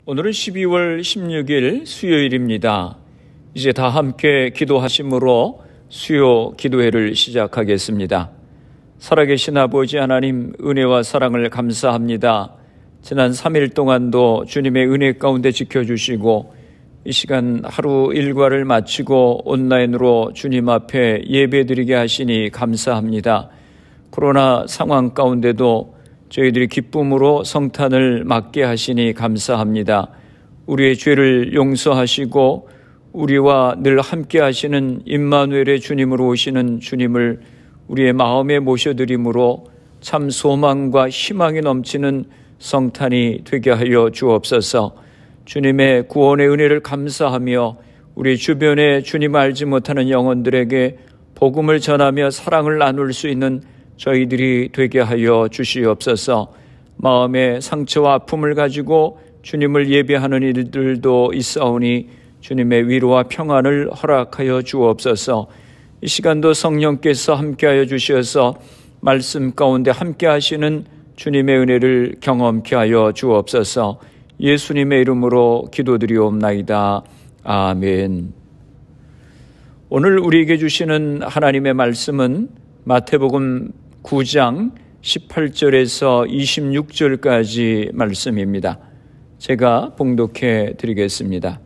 오늘은 12월 16일 수요일입니다. 이제 다 함께 기도하심으로 수요 기도회를 시작하겠습니다. 살아계신 아버지 하나님, 은혜와 사랑을 감사합니다. 지난 3일 동안도 주님의 은혜 가운데 지켜주시고 이 시간 하루 일과를 마치고 온라인으로 주님 앞에 예배드리게 하시니 감사합니다. 코로나 상황 가운데도 저희들이 기쁨으로 성탄을 맞게 하시니 감사합니다. 우리의 죄를 용서하시고 우리와 늘 함께 하시는 임마누엘의 주님으로 오시는 주님을 우리의 마음에 모셔드림으로 참 소망과 희망이 넘치는 성탄이 되게 하여 주옵소서. 주님의 구원의 은혜를 감사하며 우리 주변에 주님 알지 못하는 영혼들에게 복음을 전하며 사랑을 나눌 수 있는 저희들이 되게 하여 주시옵소서. 마음의 상처와 아픔을 가지고 주님을 예배하는 이들도 있사오니 주님의 위로와 평안을 허락하여 주옵소서. 이 시간도 성령께서 함께하여 주셔서 말씀 가운데 함께 하시는 주님의 은혜를 경험케 하여 주옵소서. 예수님의 이름으로 기도드리옵나이다. 아멘. 오늘 우리에게 주시는 하나님의 말씀은 마태복음 9장 18절에서 26절까지 말씀입니다. 제가 봉독해 드리겠습니다.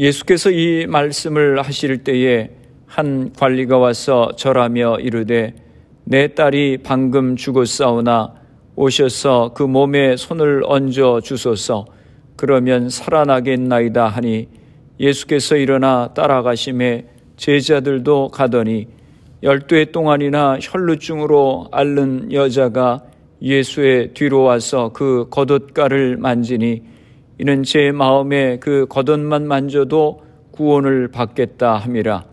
예수께서 이 말씀을 하실 때에 한 관리가 와서 절하며 이르되 내 딸이 방금 죽었사오나 오셔서 그 몸에 손을 얹어 주소서. 그러면 살아나겠나이다 하니 예수께서 일어나 따라가심에 제자들도 가더니 12해 동안이나 혈루증으로 앓는 여자가 예수의 뒤로 와서 그 겉옷가를 만지니 이는 제 마음에 그 겉옷만 만져도 구원을 받겠다 함이라.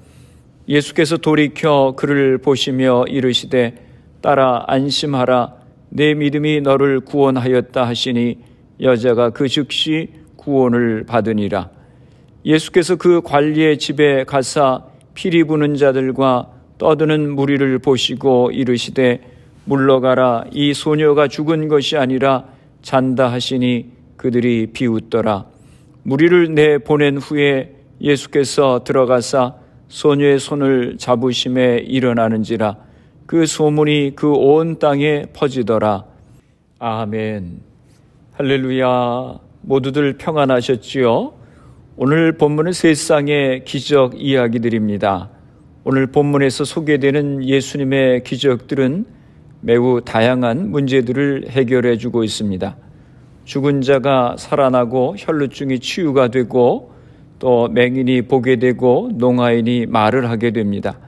예수께서 돌이켜 그를 보시며 이르시되 딸아 안심하라, 내 믿음이 너를 구원하였다 하시니 여자가 그 즉시 구원을 받으니라. 예수께서 그 관리의 집에 가사 피리 부는 자들과 떠드는 무리를 보시고 이르시되 물러가라, 이 소녀가 죽은 것이 아니라 잔다 하시니 그들이 비웃더라. 무리를 내보낸 후에 예수께서 들어가사 소녀의 손을 잡으심에 일어나는지라. 그 소문이 그 온 땅에 퍼지더라. 아멘. 할렐루야. 모두들 평안하셨지요? 오늘 본문은 세상의 기적 이야기들입니다. 오늘 본문에서 소개되는 예수님의 기적들은 매우 다양한 문제들을 해결해 주고 있습니다. 죽은 자가 살아나고 혈루증이 치유가 되고 또 맹인이 보게 되고 농아인이 말을 하게 됩니다.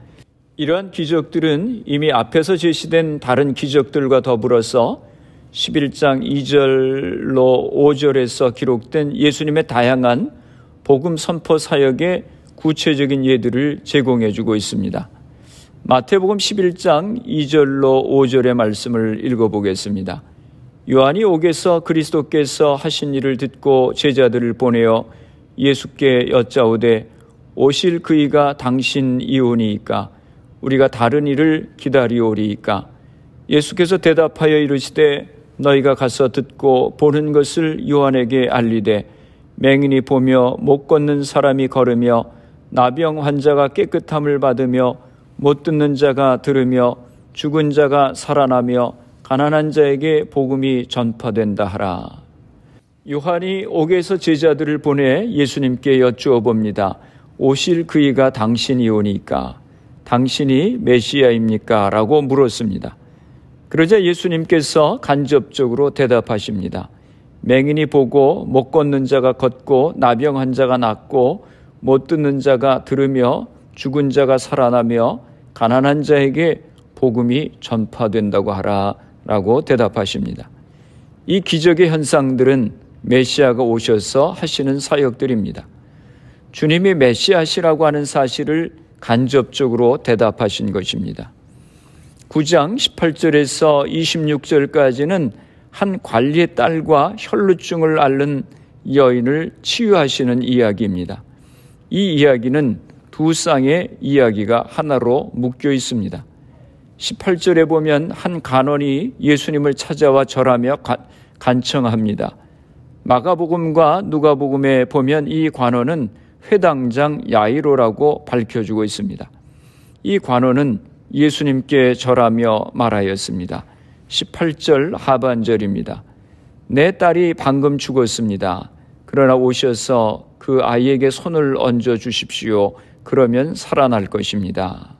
이러한 기적들은 이미 앞에서 제시된 다른 기적들과 더불어서 11장 2절로 5절에서 기록된 예수님의 다양한 복음 선포 사역의 구체적인 예들을 제공해 주고 있습니다. 마태복음 11장 2절로 5절의 말씀을 읽어보겠습니다. 요한이 옥에서 그리스도께서 하신 일을 듣고 제자들을 보내어 예수께 여짜오되 오실 그이가 당신이오니이까 우리가 다른 일을 기다리오리이까. 예수께서 대답하여 이르시되 너희가 가서 듣고 보는 것을 요한에게 알리되 맹인이 보며 못 걷는 사람이 걸으며 나병 환자가 깨끗함을 받으며 못 듣는 자가 들으며 죽은 자가 살아나며 가난한 자에게 복음이 전파된다 하라. 요한이 옥에서 제자들을 보내 예수님께 여쭈어 봅니다. 오실 그이가 당신이오니까 당신이 메시아입니까? 라고 물었습니다. 그러자 예수님께서 간접적으로 대답하십니다. 맹인이 보고 못 걷는 자가 걷고 나병 환자가 낫고 못 듣는 자가 들으며 죽은 자가 살아나며 가난한 자에게 복음이 전파된다고 하라 라고 대답하십니다. 이 기적의 현상들은 메시아가 오셔서 하시는 사역들입니다. 주님이 메시아시라고 하는 사실을 간접적으로 대답하신 것입니다. 9장 18절에서 26절까지는 한 관리의 딸과 혈루증을 앓는 여인을 치유하시는 이야기입니다. 이 이야기는 두 쌍의 이야기가 하나로 묶여 있습니다. 18절에 보면 한 간원이 예수님을 찾아와 절하며 간청합니다. 마가복음과 누가복음에 보면 이 관원은 회당장 야이로라고 밝혀주고 있습니다. 이 관원은 예수님께 절하며 말하였습니다. 18절 하반절입니다. 내 딸이 방금 죽었습니다. 그러나 오셔서 그 아이에게 손을 얹어 주십시오. 그러면 살아날 것입니다.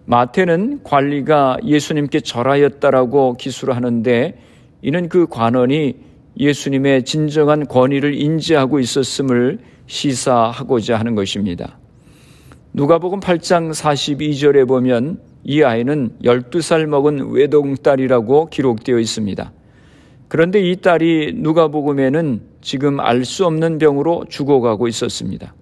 마태는 관리가 예수님께 절하였다라고 기술을 하는데 이는 그 관원이 예수님의 진정한 권위를 인지하고 있었음을 시사하고자 하는 것입니다. 누가복음 8장 42절에 보면 이 아이는 12살 먹은 외동딸이라고 기록되어 있습니다. 그런데 이 딸이 누가복음에는 지금 알 수 없는 병으로 죽어가고 있었습니다.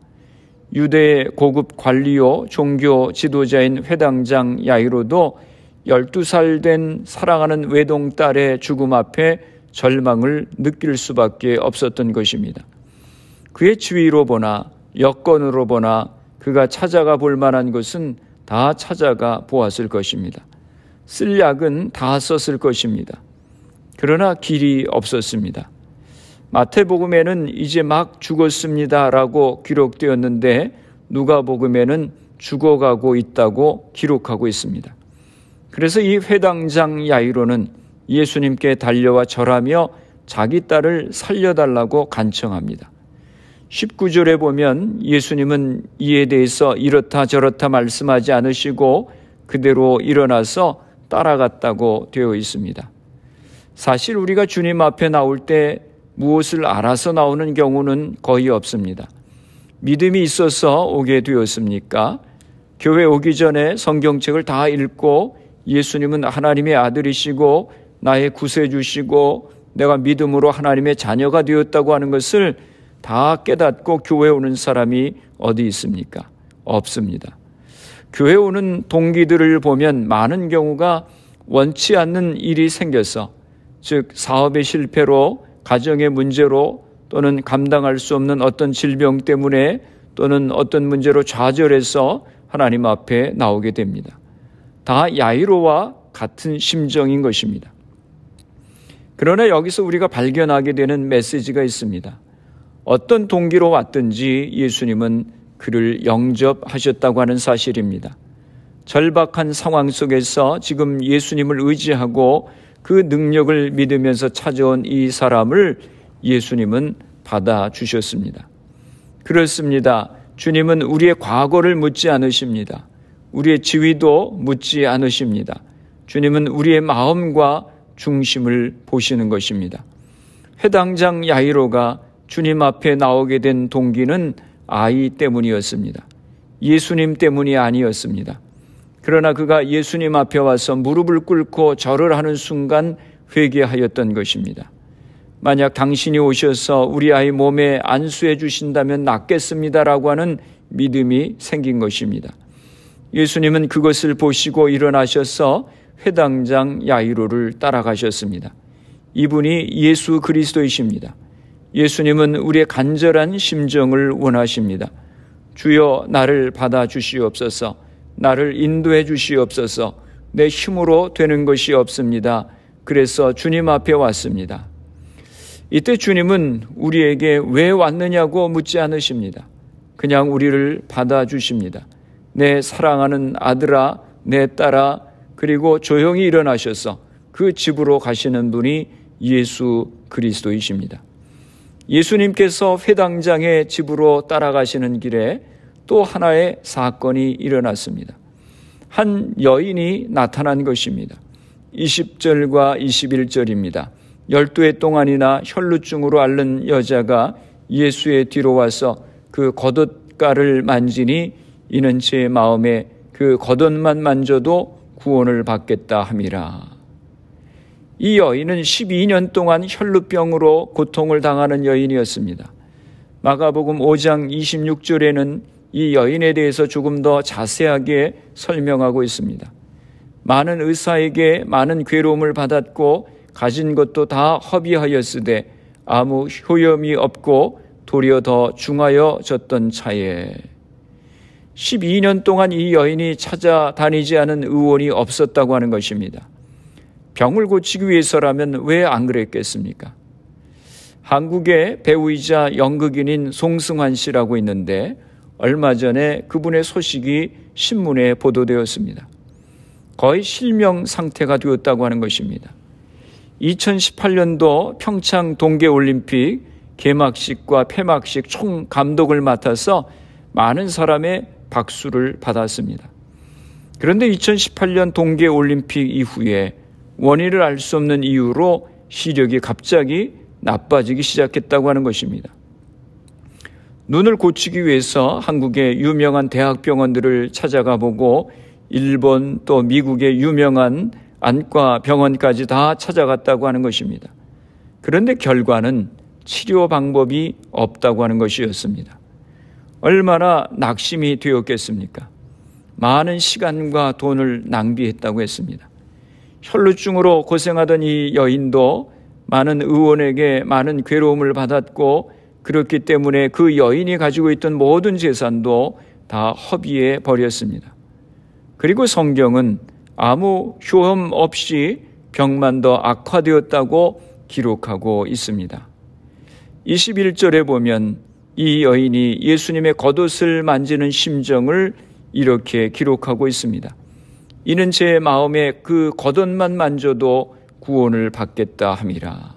유대의 고급 관리요 종교 지도자인 회당장 야이로도 12살 된 사랑하는 외동딸의 죽음 앞에 절망을 느낄 수밖에 없었던 것입니다. 그의 지위로 보나 여건으로 보나 그가 찾아가 볼 만한 것은 다 찾아가 보았을 것입니다. 쓸 약은 다 썼을 것입니다. 그러나 길이 없었습니다. 마태복음에는 이제 막 죽었습니다라고 기록되었는데 누가복음에는 죽어가고 있다고 기록하고 있습니다. 그래서 이 회당장 야이로는 예수님께 달려와 절하며 자기 딸을 살려달라고 간청합니다. 19절에 보면 예수님은 이에 대해서 이렇다 저렇다 말씀하지 않으시고 그대로 일어나서 따라갔다고 되어 있습니다. 사실 우리가 주님 앞에 나올 때 무엇을 알아서 나오는 경우는 거의 없습니다. 믿음이 있어서 오게 되었습니까? 교회 오기 전에 성경책을 다 읽고 예수님은 하나님의 아들이시고 나의 구세주시고 내가 믿음으로 하나님의 자녀가 되었다고 하는 것을 다 깨닫고 교회 오는 사람이 어디 있습니까? 없습니다. 교회 오는 동기들을 보면 많은 경우가 원치 않는 일이 생겨서, 즉 사업의 실패로, 가정의 문제로, 또는 감당할 수 없는 어떤 질병 때문에, 또는 어떤 문제로 좌절해서 하나님 앞에 나오게 됩니다. 다 야이로와 같은 심정인 것입니다. 그러나 여기서 우리가 발견하게 되는 메시지가 있습니다. 어떤 동기로 왔든지 예수님은 그를 영접하셨다고 하는 사실입니다. 절박한 상황 속에서 지금 예수님을 의지하고 그 능력을 믿으면서 찾아온 이 사람을 예수님은 받아주셨습니다. 그렇습니다. 주님은 우리의 과거를 묻지 않으십니다. 우리의 지위도 묻지 않으십니다. 주님은 우리의 마음과 중심을 보시는 것입니다. 회당장 야이로가 주님 앞에 나오게 된 동기는 아이 때문이었습니다. 예수님 때문이 아니었습니다. 그러나 그가 예수님 앞에 와서 무릎을 꿇고 절을 하는 순간 회개하였던 것입니다. 만약 당신이 오셔서 우리 아이 몸에 안수해 주신다면 낫겠습니다라고 하는 믿음이 생긴 것입니다. 예수님은 그것을 보시고 일어나셔서 회당장 야이로를 따라가셨습니다. 이분이 예수 그리스도이십니다. 예수님은 우리의 간절한 심정을 원하십니다. 주여 나를 받아주시옵소서, 나를 인도해 주시옵소서, 내 힘으로 되는 것이 없습니다. 그래서 주님 앞에 왔습니다. 이때 주님은 우리에게 왜 왔느냐고 묻지 않으십니다. 그냥 우리를 받아주십니다. 내 사랑하는 아들아, 내 딸아, 그리고 조용히 일어나셔서 그 집으로 가시는 분이 예수 그리스도이십니다. 예수님께서 회당장의 집으로 따라가시는 길에 또 하나의 사건이 일어났습니다. 한 여인이 나타난 것입니다. 20절과 21절입니다. 12해 동안이나 혈루증으로 앓는 여자가 예수의 뒤로 와서 그 겉옷가를 만지니 이는 제 마음에 그 겉옷만 만져도 구원을 받겠다 함이라. 이 여인은 12년 동안 혈루병으로 고통을 당하는 여인이었습니다. 마가복음 5장 26절에는 이 여인에 대해서 조금 더 자세하게 설명하고 있습니다. 많은 의사에게 많은 괴로움을 받았고 가진 것도 다 허비하였으되 아무 효염이 없고 도리어 더 중하여졌던 차에 12년 동안 이 여인이 찾아다니지 않은 의원이 없었다고 하는 것입니다. 병을 고치기 위해서라면 왜 안 그랬겠습니까? 한국의 배우이자 연극인인 송승환 씨라고 있는데 얼마 전에 그분의 소식이 신문에 보도되었습니다. 거의 실명 상태가 되었다고 하는 것입니다. 2018년도 평창 동계올림픽 개막식과 폐막식 총 감독을 맡아서 많은 사람의 박수를 받았습니다. 그런데 2018년 동계올림픽 이후에 원인을 알 수 없는 이유로 시력이 갑자기 나빠지기 시작했다고 하는 것입니다. 눈을 고치기 위해서 한국의 유명한 대학병원들을 찾아가 보고 일본 또 미국의 유명한 안과 병원까지 다 찾아갔다고 하는 것입니다. 그런데 결과는 치료 방법이 없다고 하는 것이었습니다. 얼마나 낙심이 되었겠습니까? 많은 시간과 돈을 낭비했다고 했습니다. 혈루증으로 고생하던 이 여인도 많은 의원에게 많은 괴로움을 받았고 그렇기 때문에 그 여인이 가지고 있던 모든 재산도 다 허비해 버렸습니다. 그리고 성경은 아무 효험 없이 병만 더 악화되었다고 기록하고 있습니다. 21절에 보면 이 여인이 예수님의 겉옷을 만지는 심정을 이렇게 기록하고 있습니다. 이는 제 마음에 그 겉옷만 만져도 구원을 받겠다 함이라.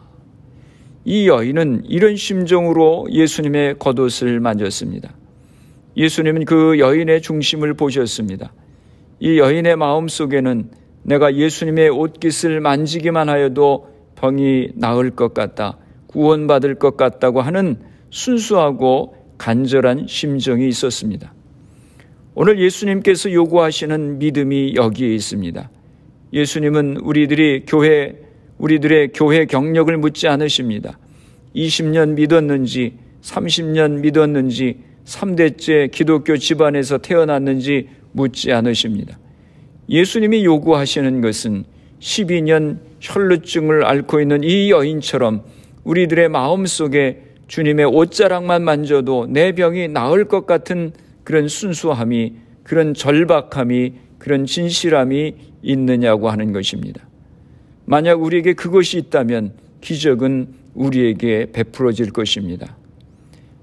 이 여인은 이런 심정으로 예수님의 겉옷을 만졌습니다. 예수님은 그 여인의 중심을 보셨습니다. 이 여인의 마음속에는 내가 예수님의 옷깃을 만지기만 하여도 병이 나을 것 같다, 구원받을 것 같다고 하는 순수하고 간절한 심정이 있었습니다. 오늘 예수님께서 요구하시는 믿음이 여기에 있습니다. 예수님은 우리들의 교회 경력을 묻지 않으십니다. 20년 믿었는지, 30년 믿었는지, 3대째 기독교 집안에서 태어났는지 묻지 않으십니다. 예수님이 요구하시는 것은 12년 혈루증을 앓고 있는 이 여인처럼 우리들의 마음속에 주님의 옷자락만 만져도 내 병이 나을 것 같은 그런 순수함이, 그런 절박함이, 그런 진실함이 있느냐고 하는 것입니다. 만약 우리에게 그것이 있다면 기적은 우리에게 베풀어질 것입니다.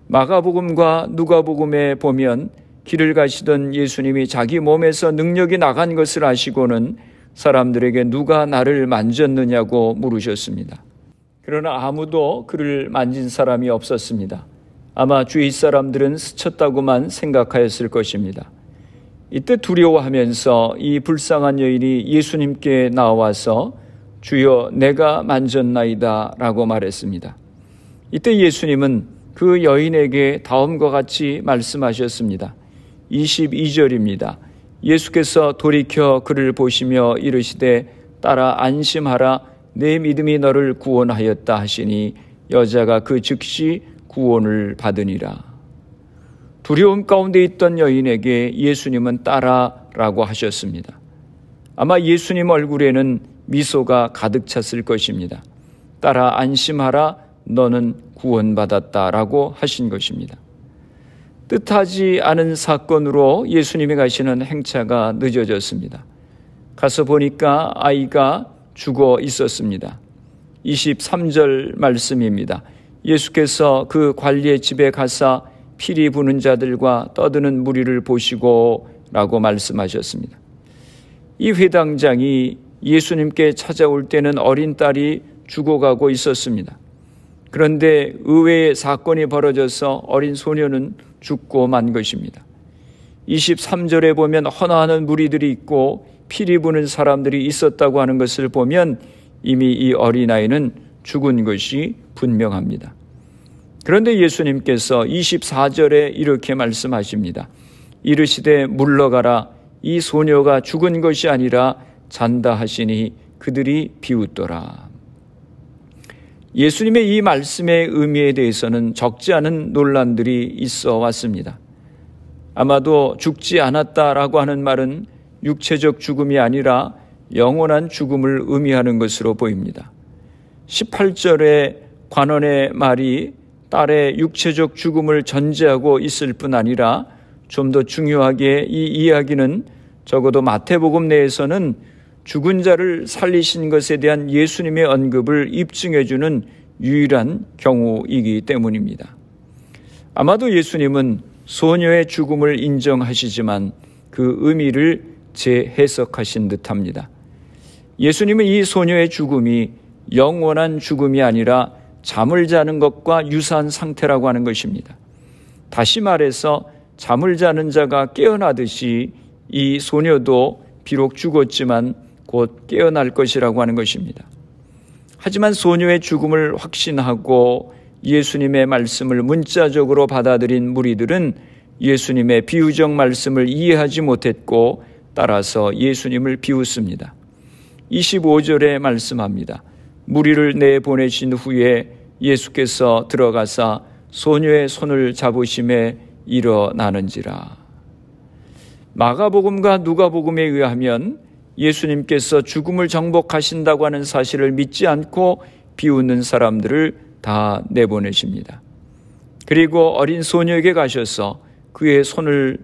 마가복음과 누가복음에 보면 길을 가시던 예수님이 자기 몸에서 능력이 나간 것을 아시고는 사람들에게 누가 나를 만졌느냐고 물으셨습니다. 그러나 아무도 그를 만진 사람이 없었습니다. 아마 주위 사람들은 스쳤다고만 생각하였을 것입니다. 이때 두려워하면서 이 불쌍한 여인이 예수님께 나와서 주여 내가 만졌나이다 라고 말했습니다. 이때 예수님은 그 여인에게 다음과 같이 말씀하셨습니다. 22절입니다. 예수께서 돌이켜 그를 보시며 이르시되 따라 안심하라 내 믿음이 너를 구원하였다 하시니 여자가 그 즉시 구원을 받으니라. 두려움 가운데 있던 여인에게 예수님은 따라라고 하셨습니다. 아마 예수님 얼굴에는 미소가 가득 찼을 것입니다. 따라 안심하라 너는 구원받았다라고 하신 것입니다. 뜻하지 않은 사건으로 예수님이 가시는 행차가 늦어졌습니다. 가서 보니까 아이가 죽어 있었습니다. 23절 말씀입니다. 예수께서 그 관리의 집에 가사 피리 부는 자들과 떠드는 무리를 보시고 라고 말씀하셨습니다. 이 회당장이 예수님께 찾아올 때는 어린 딸이 죽어가고 있었습니다. 그런데 의외의 사건이 벌어져서 어린 소녀는 죽고 만 것입니다. 23절에 보면 헌화하는 무리들이 있고 피리 부는 사람들이 있었다고 하는 것을 보면 이미 이 어린아이는 죽은 것이 분명합니다. 그런데 예수님께서 24절에 이렇게 말씀하십니다. 이르시되 물러가라 이 소녀가 죽은 것이 아니라 잔다 하시니 그들이 비웃더라. 예수님의 이 말씀의 의미에 대해서는 적지 않은 논란들이 있어 왔습니다. 아마도 죽지 않았다라고 하는 말은 육체적 죽음이 아니라 영원한 죽음을 의미하는 것으로 보입니다. 18절의 관원의 말이 딸의 육체적 죽음을 전제하고 있을 뿐 아니라 좀 더 중요하게 이 이야기는 적어도 마태복음 내에서는 죽은 자를 살리신 것에 대한 예수님의 언급을 입증해 주는 유일한 경우이기 때문입니다. 아마도 예수님은 소녀의 죽음을 인정하시지만 그 의미를 재해석하신 듯합니다. 예수님은 이 소녀의 죽음이 영원한 죽음이 아니라 잠을 자는 것과 유사한 상태라고 하는 것입니다. 다시 말해서 잠을 자는 자가 깨어나듯이 이 소녀도 비록 죽었지만 곧 깨어날 것이라고 하는 것입니다. 하지만 소녀의 죽음을 확신하고 예수님의 말씀을 문자적으로 받아들인 무리들은 예수님의 비유적 말씀을 이해하지 못했고 따라서 예수님을 비웃습니다. 25절에 말씀합니다. 무리를 내보내신 후에 예수께서 들어가사 소녀의 손을 잡으심에 일어나는지라. 마가복음과 누가복음에 의하면 예수님께서 죽음을 정복하신다고 하는 사실을 믿지 않고 비웃는 사람들을 다 내보내십니다. 그리고 어린 소녀에게 가셔서 그의 손을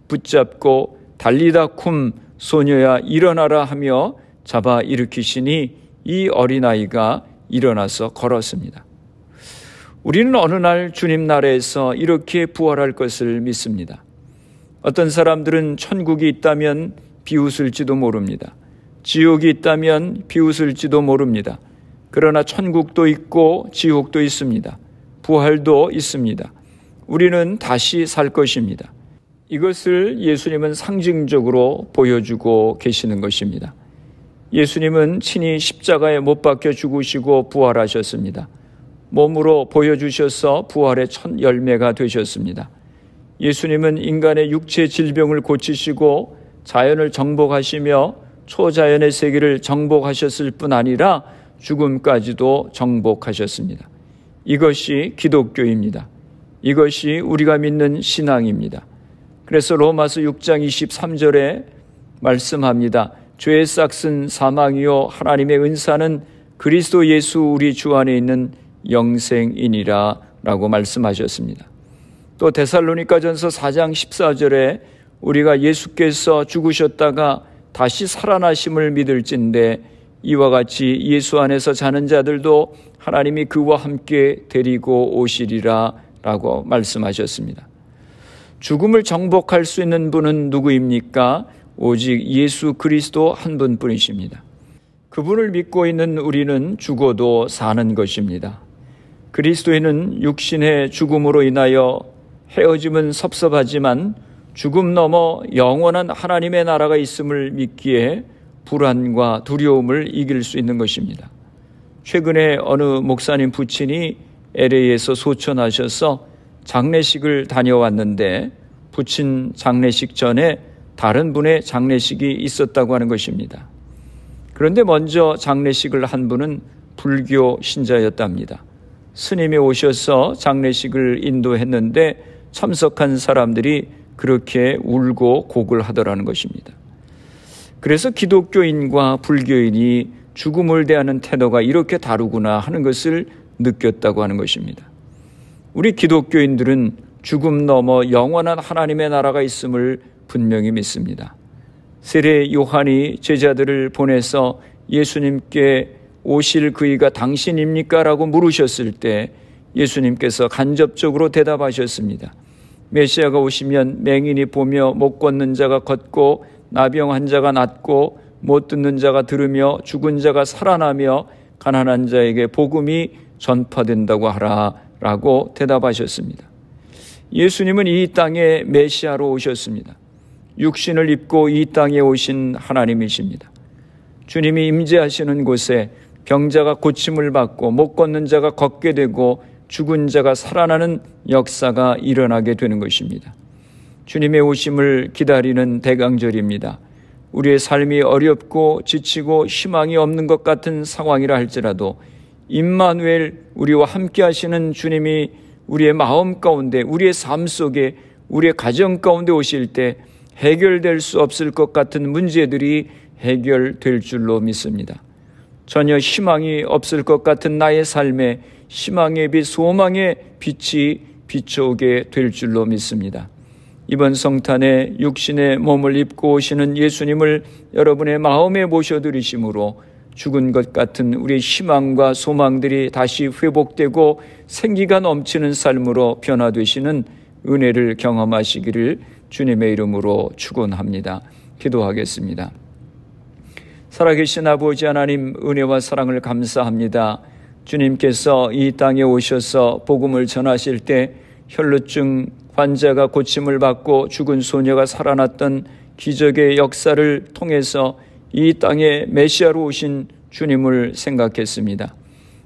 붙잡고 달리다 쿰 소녀야 일어나라 하며 잡아 일으키시니 이 어린아이가 일어나서 걸었습니다. 우리는 어느 날 주님 나라에서 이렇게 부활할 것을 믿습니다. 어떤 사람들은 천국이 있다면 비웃을지도 모릅니다. 지옥이 있다면 비웃을지도 모릅니다. 그러나 천국도 있고 지옥도 있습니다. 부활도 있습니다. 우리는 다시 살 것입니다. 이것을 예수님은 상징적으로 보여주고 계시는 것입니다. 예수님은 친히 십자가에 못 박혀 죽으시고 부활하셨습니다. 몸으로 보여주셔서 부활의 첫 열매가 되셨습니다. 예수님은 인간의 육체 질병을 고치시고 자연을 정복하시며 초자연의 세계를 정복하셨을 뿐 아니라 죽음까지도 정복하셨습니다. 이것이 기독교입니다. 이것이 우리가 믿는 신앙입니다. 그래서 로마서 6장 23절에 말씀합니다. 죄의 싹은 사망이요 하나님의 은사는 그리스도 예수 우리 주 안에 있는 영생이니라 라고 말씀하셨습니다. 또 데살로니가전서 4장 14절에 우리가 예수께서 죽으셨다가 다시 살아나심을 믿을진대 이와 같이 예수 안에서 자는 자들도 하나님이 그와 함께 데리고 오시리라 라고 말씀하셨습니다. 죽음을 정복할 수 있는 분은 누구입니까? 오직 예수 그리스도 한 분뿐이십니다. 그분을 믿고 있는 우리는 죽어도 사는 것입니다. 그리스도인은 육신의 죽음으로 인하여 헤어짐은 섭섭하지만 죽음 넘어 영원한 하나님의 나라가 있음을 믿기에 불안과 두려움을 이길 수 있는 것입니다. 최근에 어느 목사님 부친이 LA에서 소천하셔서 장례식을 다녀왔는데 부친 장례식 전에 다른 분의 장례식이 있었다고 하는 것입니다. 그런데 먼저 장례식을 한 분은 불교 신자였답니다. 스님이 오셔서 장례식을 인도했는데 참석한 사람들이 그렇게 울고 곡을 하더라는 것입니다. 그래서 기독교인과 불교인이 죽음을 대하는 태도가 이렇게 다르구나 하는 것을 느꼈다고 하는 것입니다. 우리 기독교인들은 죽음 넘어 영원한 하나님의 나라가 있음을 분명히 믿습니다. 세례 요한이 제자들을 보내서 예수님께 오실 그이가 당신입니까? 라고 물으셨을 때 예수님께서 간접적으로 대답하셨습니다. 메시아가 오시면 맹인이 보며 못 걷는 자가 걷고 나병 자가 낫고 못 듣는 자가 들으며 죽은 자가 살아나며 가난한 자에게 복음이 전파된다고 하라 라고 대답하셨습니다. 예수님은 이 땅에 메시아로 오셨습니다. 육신을 입고 이 땅에 오신 하나님이십니다. 주님이 임재하시는 곳에 병자가 고침을 받고 못 걷는 자가 걷게 되고 죽은 자가 살아나는 역사가 일어나게 되는 것입니다. 주님의 오심을 기다리는 대강절입니다. 우리의 삶이 어렵고 지치고 희망이 없는 것 같은 상황이라 할지라도 임마누엘 우리와 함께 하시는 주님이 우리의 마음 가운데 우리의 삶 속에 우리의 가정 가운데 오실 때 해결될 수 없을 것 같은 문제들이 해결될 줄로 믿습니다. 전혀 희망이 없을 것 같은 나의 삶에 희망의 빛, 소망의 빛이 비춰오게 될 줄로 믿습니다. 이번 성탄에 육신의 몸을 입고 오시는 예수님을 여러분의 마음에 모셔드리심으로 죽은 것 같은 우리의 희망과 소망들이 다시 회복되고 생기가 넘치는 삶으로 변화되시는 은혜를 경험하시기를 주님의 이름으로 축원합니다. 기도하겠습니다. 살아계신 아버지 하나님, 은혜와 사랑을 감사합니다. 주님께서 이 땅에 오셔서 복음을 전하실 때 혈루증 환자가 고침을 받고 죽은 소녀가 살아났던 기적의 역사를 통해서 이 땅에 메시아로 오신 주님을 생각했습니다.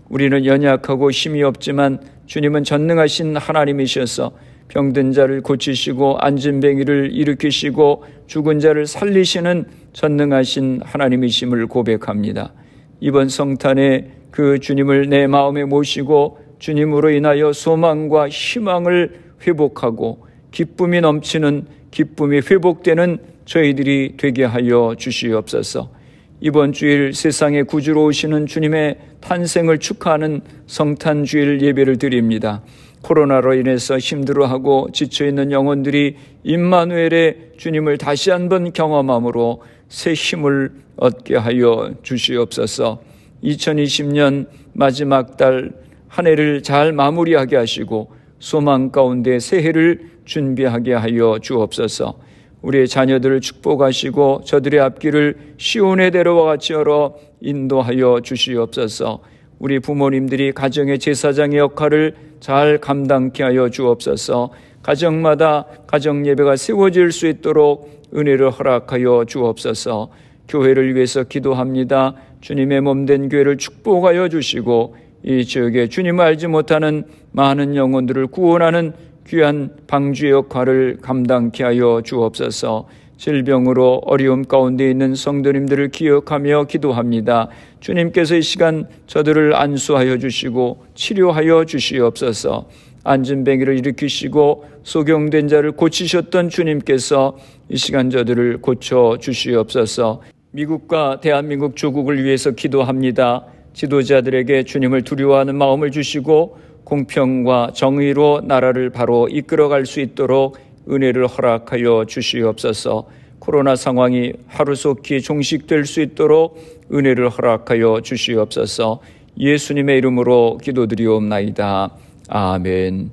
우리는 연약하고 힘이 없지만 주님은 전능하신 하나님이셔서 병든 자를 고치시고 안진뱅이를 일으키시고 죽은 자를 살리시는 전능하신 하나님이심을 고백합니다. 이번 성탄에 그 주님을 내 마음에 모시고 주님으로 인하여 소망과 희망을 회복하고 기쁨이 넘치는, 기쁨이 회복되는 저희들이 되게 하여 주시옵소서. 이번 주일 세상의 구주로 오시는 주님의 탄생을 축하하는 성탄주일 예배를 드립니다. 코로나로 인해서 힘들어하고 지쳐있는 영혼들이 임마누엘의 주님을 다시 한번 경험함으로 새 힘을 얻게 하여 주시옵소서. 2020년 마지막 달 한 해를 잘 마무리하게 하시고 소망 가운데 새해를 준비하게 하여 주옵소서. 우리의 자녀들을 축복하시고 저들의 앞길을 시온의 대로와 같이 열어 인도하여 주시옵소서. 우리 부모님들이 가정의 제사장의 역할을 잘 감당케 하여 주옵소서. 가정마다 가정 예배가 세워질 수 있도록 은혜를 허락하여 주옵소서. 교회를 위해서 기도합니다. 주님의 몸된 교회를 축복하여 주시고 이 지역에 주님을 알지 못하는 많은 영혼들을 구원하는 귀한 방주의 역할을 감당케 하여 주옵소서. 질병으로 어려움 가운데 있는 성도님들을 기억하며 기도합니다. 주님께서 이 시간 저들을 안수하여 주시고 치료하여 주시옵소서. 안진뱅이를 일으키시고 소경된 자를 고치셨던 주님께서 이 시간 저들을 고쳐 주시옵소서. 미국과 대한민국 조국을 위해서 기도합니다. 지도자들에게 주님을 두려워하는 마음을 주시고 공평과 정의로 나라를 바로 이끌어갈 수 있도록 은혜를 허락하여 주시옵소서. 코로나 상황이 하루속히 종식될 수 있도록 은혜를 허락하여 주시옵소서. 예수님의 이름으로 기도드리옵나이다. 아멘.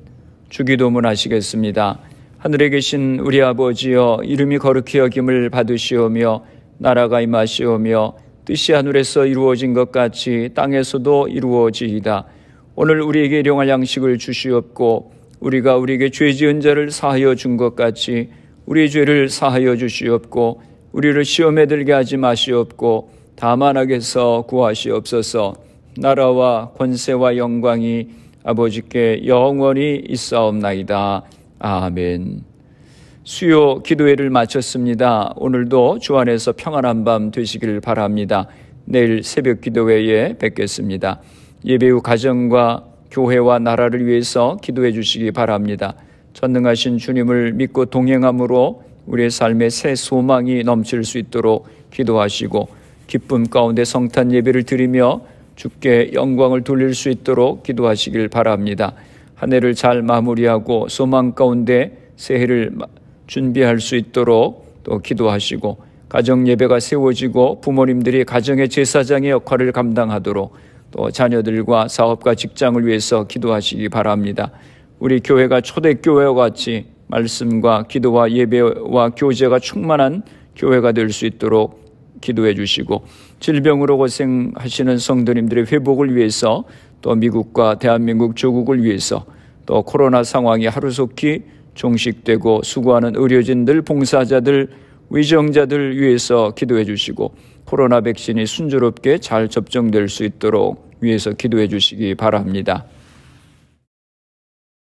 주기도문 하시겠습니다. 하늘에 계신 우리 아버지여, 이름이 거룩히 여김을 받으시오며 나라가 임하시오며 뜻이 하늘에서 이루어진 것 같이 땅에서도 이루어지이다. 오늘 우리에게 일용할 양식을 주시옵고 우리가 우리에게 죄 지은 자를 사하여 준 것 같이 우리의 죄를 사하여 주시옵고 우리를 시험에 들게 하지 마시옵고 다만 악에서 구하시옵소서. 나라와 권세와 영광이 아버지께 영원히 있사옵나이다. 아멘. 수요 기도회를 마쳤습니다. 오늘도 주 안에서 평안한 밤 되시길 바랍니다. 내일 새벽 기도회에 뵙겠습니다. 예배 후 가정과 교회와 나라를 위해서 기도해 주시기 바랍니다. 전능하신 주님을 믿고 동행함으로 우리의 삶에 새 소망이 넘칠 수 있도록 기도하시고 기쁨 가운데 성탄 예배를 드리며 주께 영광을 돌릴 수 있도록 기도하시길 바랍니다. 한 해를 잘 마무리하고 소망 가운데 새해를 준비할 수 있도록 또 기도하시고 가정 예배가 세워지고 부모님들이 가정의 제사장의 역할을 감당하도록 또 자녀들과 사업과 직장을 위해서 기도하시기 바랍니다. 우리 교회가 초대교회와 같이 말씀과 기도와 예배와 교제가 충만한 교회가 될 수 있도록 기도해 주시고 질병으로 고생하시는 성도님들의 회복을 위해서 또 미국과 대한민국 조국을 위해서 또 코로나 상황이 하루속히 종식되고 수고하는 의료진들, 봉사자들, 위정자들 위해서 기도해 주시고 코로나 백신이 순조롭게 잘 접종될 수 있도록 위해서 기도해 주시기 바랍니다.